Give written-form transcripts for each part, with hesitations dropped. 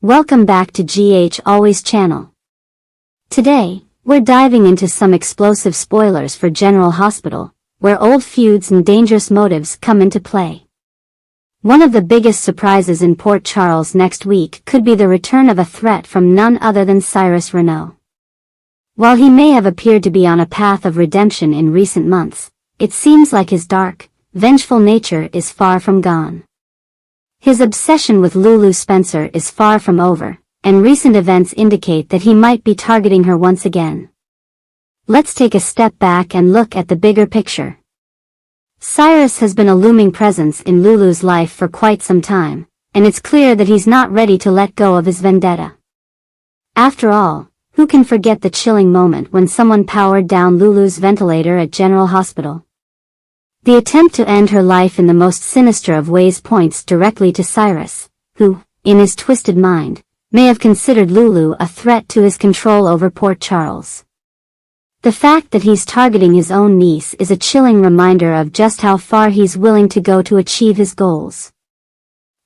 Welcome back to GH Always channel. Today, we're diving into some explosive spoilers for General Hospital, where old feuds and dangerous motives come into play. One of the biggest surprises in Port Charles next week could be the return of a threat from none other than Cyrus Renault. While he may have appeared to be on a path of redemption in recent months, it seems like his dark, vengeful nature is far from gone. His obsession with Lulu Spencer is far from over, and recent events indicate that he might be targeting her once again. Let's take a step back and look at the bigger picture. Cyrus has been a looming presence in Lulu's life for quite some time, and it's clear that he's not ready to let go of his vendetta. After all, who can forget the chilling moment when someone powered down Lulu's ventilator at General Hospital? The attempt to end her life in the most sinister of ways points directly to Cyrus, who, in his twisted mind, may have considered Lulu a threat to his control over Port Charles. The fact that he's targeting his own niece is a chilling reminder of just how far he's willing to go to achieve his goals.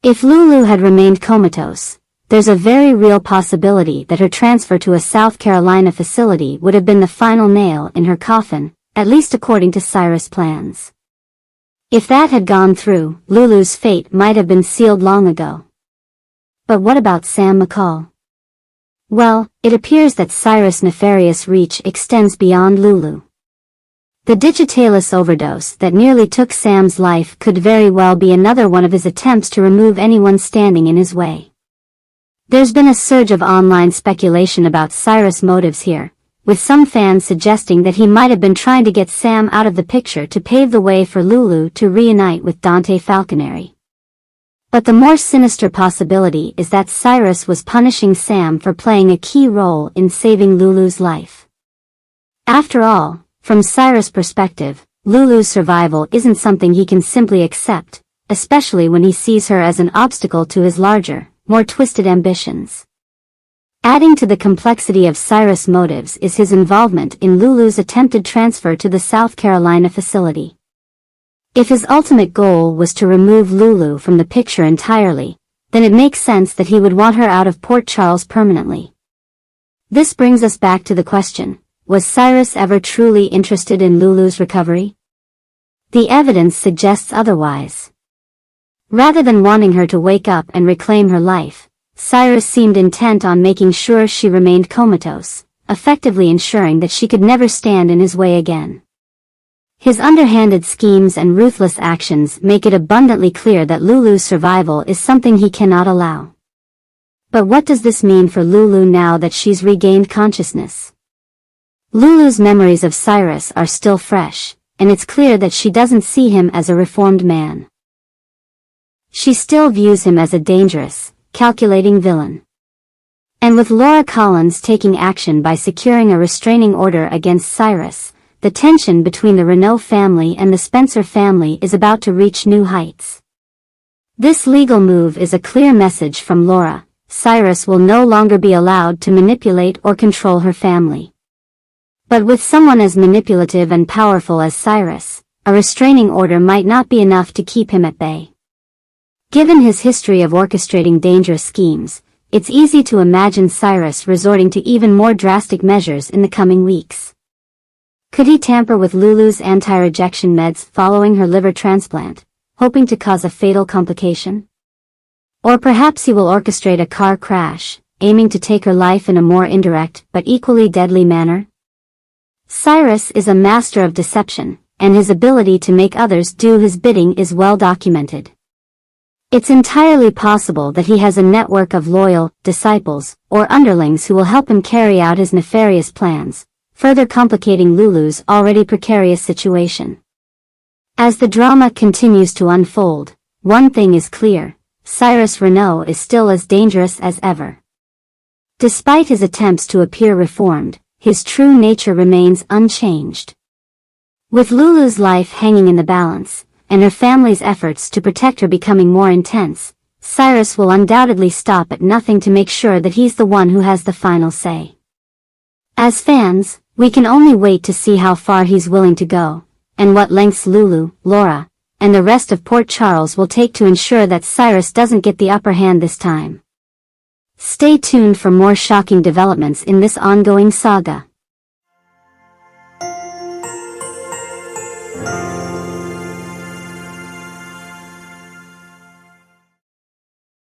If Lulu had remained comatose, there's a very real possibility that her transfer to a South Carolina facility would have been the final nail in her coffin, at least according to Cyrus' plans. If that had gone through, Lulu's fate might have been sealed long ago. But what about Sam McCall? Well, it appears that Cyrus' nefarious reach extends beyond Lulu. The digitalis overdose that nearly took Sam's life could very well be another one of his attempts to remove anyone standing in his way. There's been a surge of online speculation about Cyrus' motives here, with some fans suggesting that he might have been trying to get Sam out of the picture to pave the way for Lulu to reunite with Dante Falconeri. But the more sinister possibility is that Cyrus was punishing Sam for playing a key role in saving Lulu's life. After all, from Cyrus' perspective, Lulu's survival isn't something he can simply accept, especially when he sees her as an obstacle to his larger, more twisted ambitions. Adding to the complexity of Cyrus' motives is his involvement in Lulu's attempted transfer to the South Carolina facility. If his ultimate goal was to remove Lulu from the picture entirely, then it makes sense that he would want her out of Port Charles permanently. This brings us back to the question, was Cyrus ever truly interested in Lulu's recovery? The evidence suggests otherwise. Rather than wanting her to wake up and reclaim her life, Cyrus seemed intent on making sure she remained comatose, effectively ensuring that she could never stand in his way again. His underhanded schemes and ruthless actions make it abundantly clear that Lulu's survival is something he cannot allow. But what does this mean for Lulu now that she's regained consciousness? Lulu's memories of Cyrus are still fresh, and it's clear that she doesn't see him as a reformed man. She still views him as a dangerous, calculating villain. And with Laura Collins taking action by securing a restraining order against Cyrus, the tension between the Renault family and the Spencer family is about to reach new heights. This legal move is a clear message from Laura: Cyrus will no longer be allowed to manipulate or control her family. But with someone as manipulative and powerful as Cyrus, a restraining order might not be enough to keep him at bay. Given his history of orchestrating dangerous schemes, it's easy to imagine Cyrus resorting to even more drastic measures in the coming weeks. Could he tamper with Lulu's anti-rejection meds following her liver transplant, hoping to cause a fatal complication? Or perhaps he will orchestrate a car crash, aiming to take her life in a more indirect but equally deadly manner? Cyrus is a master of deception, and his ability to make others do his bidding is well documented. It's entirely possible that he has a network of loyal disciples or underlings who will help him carry out his nefarious plans, further complicating Lulu's already precarious situation. As the drama continues to unfold, one thing is clear: Cyrus Renault is still as dangerous as ever. Despite his attempts to appear reformed, his true nature remains unchanged. With Lulu's life hanging in the balance, and her family's efforts to protect her becoming more intense, Cyrus will undoubtedly stop at nothing to make sure that he's the one who has the final say. As fans, we can only wait to see how far he's willing to go, and what lengths Lulu, Laura, and the rest of Port Charles will take to ensure that Cyrus doesn't get the upper hand this time. Stay tuned for more shocking developments in this ongoing saga.